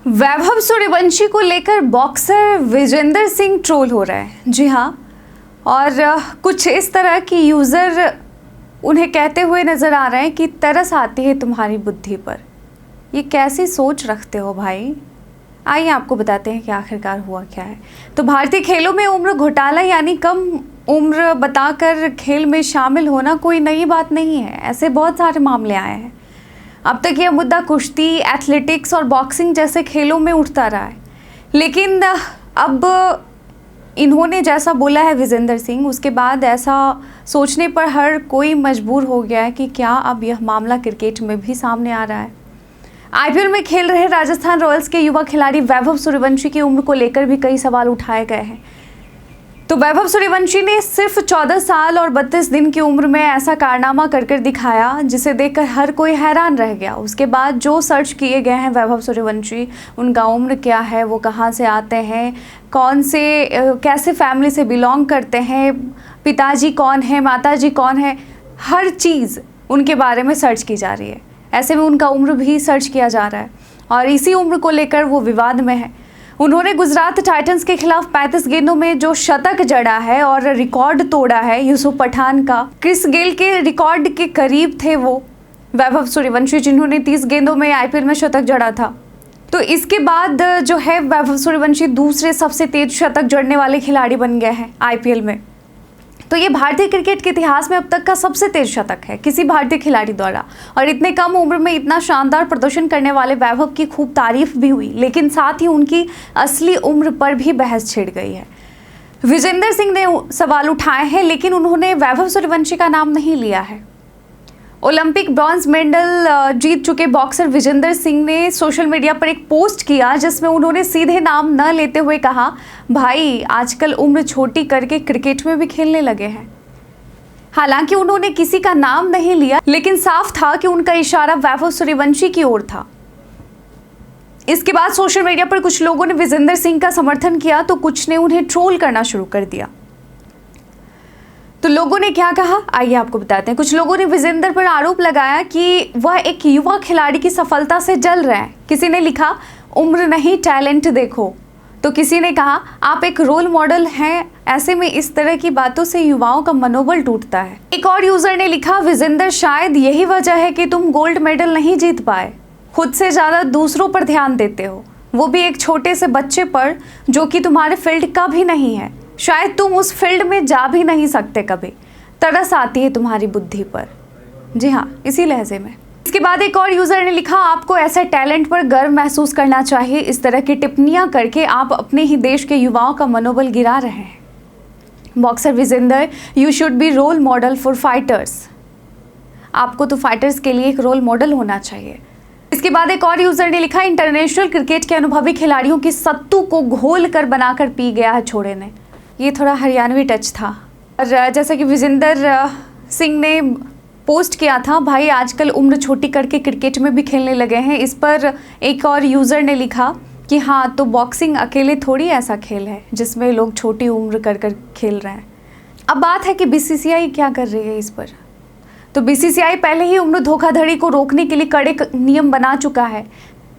वैभव सूर्यवंशी को लेकर boxer Vijender Singh troll हो रहा है। जी हाँ, और कुछ इस तरह की यूज़र उन्हें कहते हुए नज़र आ रहे हैं कि तरस आती है तुम्हारी बुद्धि पर। ये कैसी सोच रखते हो भाई? आइए आपको बताते हैं कि आखिरकार हुआ क्या है। तो भारतीय खेलों में उम्र घोटाला यानी कम उम्र बताकर खेल में शामिल होना कोई नई बात नहीं है। ऐसे बहुत सारे मामले आए हैं। अब तक यह मुद्दा कुश्ती, एथलेटिक्स और बॉक्सिंग जैसे खेलों में उठता रहा है, लेकिन अब इन्होंने जैसा बोला है विजेंदर सिंह, उसके बाद ऐसा सोचने पर हर कोई मजबूर हो गया है कि क्या अब यह मामला क्रिकेट में भी सामने आ रहा है। आईपीएल में खेल रहे राजस्थान रॉयल्स के युवा खिलाड़ी वैभव सूर्यवंशी की उम्र को लेकर भी कई सवाल उठाए गए हैं। तो वैभव सूर्यवंशी ने सिर्फ 14 साल और 32 दिन की उम्र में ऐसा कारनामा कर दिखाया जिसे देखकर हर कोई हैरान रह गया। उसके बाद जो सर्च किए गए हैं वैभव सूर्यवंशी, उनका उम्र क्या है, वो कहाँ से आते हैं, कैसे फैमिली से बिलोंग करते हैं, पिताजी कौन है, माताजी कौन है, हर चीज़ उनके बारे में सर्च की जा रही है। ऐसे में उनका उम्र भी सर्च किया जा रहा है और इसी उम्र को लेकर वो विवाद में है। उन्होंने गुजरात टाइटंस के खिलाफ 35 गेंदों में जो शतक जड़ा है और रिकॉर्ड तोड़ा है यूसुफ पठान का, क्रिस गेल के रिकॉर्ड के करीब थे वो वैभव सूर्यवंशी, जिन्होंने 30 गेंदों में आईपीएल में शतक जड़ा था। तो इसके बाद जो है वैभव सूर्यवंशी दूसरे सबसे तेज शतक जड़ने वाले खिलाड़ी बन गए हैं आईपीएल में। तो ये भारतीय क्रिकेट के इतिहास में अब तक का सबसे तेज शतक है किसी भारतीय खिलाड़ी द्वारा। और इतने कम उम्र में इतना शानदार प्रदर्शन करने वाले वैभव की खूब तारीफ भी हुई, लेकिन साथ ही उनकी असली उम्र पर भी बहस छिड़ गई है। विजेंदर सिंह ने सवाल उठाए हैं, लेकिन उन्होंने वैभव सूर्यवंशी का नाम नहीं लिया है। ओलंपिक ब्रॉन्ज मेडल जीत चुके बॉक्सर विजेंदर सिंह ने सोशल मीडिया पर एक पोस्ट किया जिसमें उन्होंने सीधे नाम न लेते हुए कहा, भाई आजकल उम्र छोटी करके क्रिकेट में भी खेलने लगे हैं। हालांकि उन्होंने किसी का नाम नहीं लिया, लेकिन साफ था कि उनका इशारा वैभव सूर्यवंशी की ओर था। इसके बाद सोशल मीडिया पर कुछ लोगों ने विजेंदर सिंह का समर्थन किया तो कुछ ने उन्हें ट्रोल करना शुरू कर दिया। तो लोगों ने क्या कहा, आइए आपको बताते हैं। कुछ लोगों ने विजेंदर पर आरोप लगाया कि वह एक युवा खिलाड़ी की सफलता से जल रहे हैं। किसी ने लिखा, उम्र नहीं टैलेंट देखो। तो किसी ने कहा, आप एक रोल मॉडल हैं। ऐसे में इस तरह की बातों से युवाओं का मनोबल टूटता है। एक और यूजर ने लिखा, विजेंदर शायद यही वजह है कि तुम गोल्ड मेडल नहीं जीत पाए, खुद से ज़्यादा दूसरों पर ध्यान देते हो, वो भी एक छोटे से बच्चे पर जो कि तुम्हारे फील्ड का भी नहीं है। शायद तुम उस फील्ड में जा भी नहीं सकते कभी। तरस आती है तुम्हारी बुद्धि पर। जी हाँ, इसी लहजे में। इसके बाद एक और यूज़र ने लिखा, आपको ऐसे टैलेंट पर गर्व महसूस करना चाहिए। इस तरह की टिप्पणियां करके आप अपने ही देश के युवाओं का मनोबल गिरा रहे हैं। Boxer Vijender, you should be role model for fighters. आपको तो फाइटर्स के लिए एक रोल मॉडल होना चाहिए। इसके बाद एक और यूजर ने लिखा, इंटरनेशनल क्रिकेट के अनुभवी खिलाड़ियों की सत्तू को घोल कर बनाकर पी गया है छोड़े ने। ये थोड़ा हरियाणवी टच था। और जैसा कि विजेंदर सिंह ने पोस्ट किया था, भाई आजकल उम्र छोटी करके क्रिकेट में भी खेलने लगे हैं। इस पर एक और यूज़र ने लिखा कि हाँ, तो बॉक्सिंग अकेले थोड़ी ऐसा खेल है जिसमें लोग छोटी उम्र कर खेल रहे हैं। अब बात है कि बीसीसीआई क्या कर रही है इस पर। तो बीसीसीआई पहले ही उम्र धोखाधड़ी को रोकने के लिए कड़े नियम बना चुका है।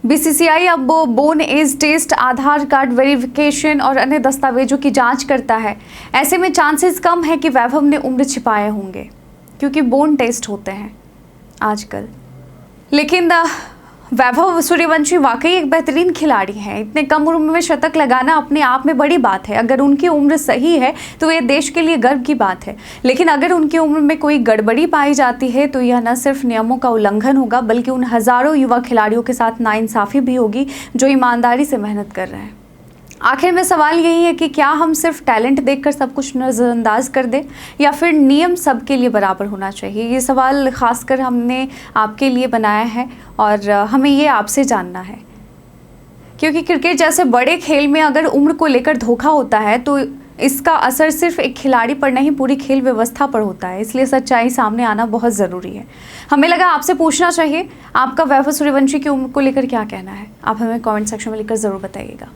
बीसीसीआई अब बोन एज टेस्ट, आधार कार्ड वेरिफिकेशन और अन्य दस्तावेजों की जांच करता है। ऐसे में चांसेस कम है कि वैभव ने उम्र छिपाए होंगे, क्योंकि बोन टेस्ट होते हैं आजकल। लेकिन वैभव सूर्यवंशी वाकई एक बेहतरीन खिलाड़ी हैं। इतने कम उम्र में शतक लगाना अपने आप में बड़ी बात है। अगर उनकी उम्र सही है तो ये देश के लिए गर्व की बात है। लेकिन अगर उनकी उम्र में कोई गड़बड़ी पाई जाती है तो यह न सिर्फ नियमों का उल्लंघन होगा, बल्कि उन हज़ारों युवा खिलाड़ियों के साथ नाइंसाफ़ी भी होगी जो ईमानदारी से मेहनत कर रहे हैं। आखिर में सवाल यही है कि क्या हम सिर्फ टैलेंट देखकर सब कुछ नज़रअंदाज कर दें, या फिर नियम सबके लिए बराबर होना चाहिए? ये सवाल खासकर हमने आपके लिए बनाया है और हमें ये आपसे जानना है, क्योंकि क्रिकेट जैसे बड़े खेल में अगर उम्र को लेकर धोखा होता है तो इसका असर सिर्फ एक खिलाड़ी पर नहीं, पूरी खेल व्यवस्था पर होता है। इसलिए सच्चाई सामने आना बहुत ज़रूरी है। हमें लगा आपसे पूछना चाहिए, आपका वैभव सूर्यवंशी की उम्र को लेकर क्या कहना है? आप हमें कमेंट सेक्शन में लिखकर ज़रूर बताइएगा।